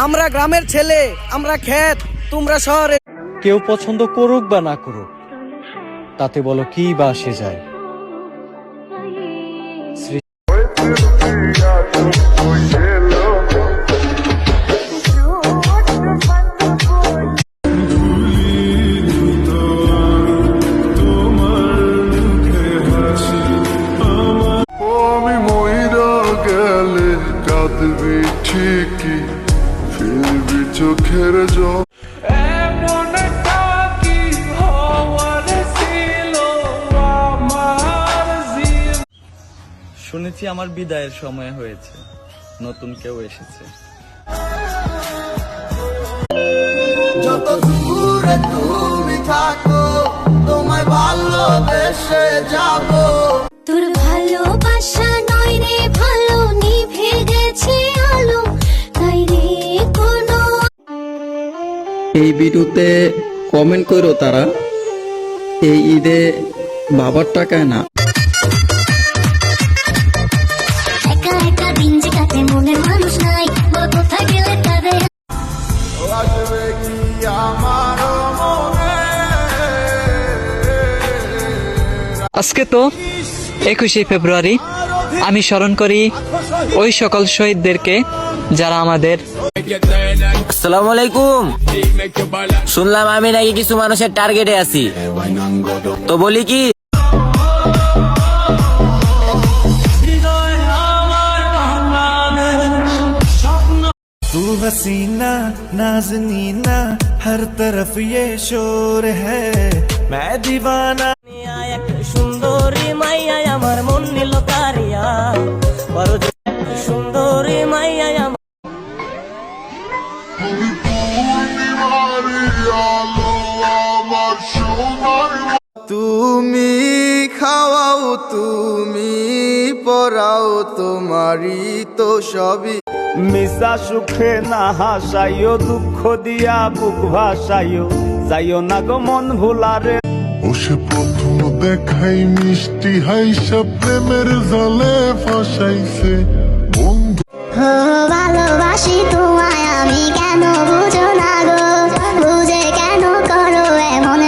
আমরা গ্রামের ছেলে, আমরা ক্ষেত, তোমরা শহরে। কেউ পছন্দ করুক বা না করুক, তাতে বলো কি বা আসে যায়। আমি মইরা গেলে কাঁদবি ঠিকই, ফিরবি চোখের জল। শুনেছি আমার বিদায়ের সময় হয়েছে, নতুন কেউ এসেছে। যত দূরে তুমি থাকো, তোমায় ভালোবেসে যাবো। তোর ভালোবাসা নয় রে ভালো, নিভে গেছে আলো, তাই রে কোনো। এই ভিডিওতে কমেন্ট করো তারা এই ঈদে বাবার টাকায় না। একা একা দিন যে কাটে, মনের মানুষ নাই, বল কোথায় গেলে তাদের। আসবে কি আমার মনে? আজকে তো 21শে ফেব্রুয়ারি। আমি স্মরণ করি ওই সকল শহীদদেরকে যারা আমাদের। আসসালামু আলাইকুম। শুনলাম আমি নাকি কিছু মানুষের টার্গেটে আছি, তো বলি কি तू हसीना नाज़नीना हर तरफ ये शोर है मैं दीवाना। সুন্দরী মাইয়া আমার মন নিল কারিয়া, বড় সুন্দরী মাইয়া আমার। তুমি খাওয়াও, তুমি পরাও, তোমারই তো সবই। মিশা সুখে না হাসাইও, দুঃখ দিয়া বুক ভাসাইও, যাইও না গো মন ভুলারে। ও সে প্রথম দেখাই মিষ্টি হাইসা প্রেমের জালে ফাঁসাইছে বন্ধু। ভালোবাসি তোমায় আমি, কেন বুঝো না গো, বুঝে কেন করো এমন।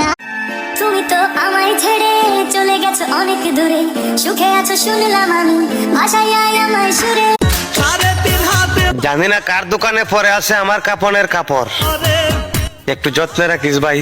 তুমি তো আমায় ছেড়ে চলে গেছো অনেক দূরে, সুখে আছো শুনলাম আমি, ভাষায় আমার সুরে। জানি না কার দোকানে পরে আছে আমার কাপনের কাপড়, একটু যত্নে রাখিস ভাই।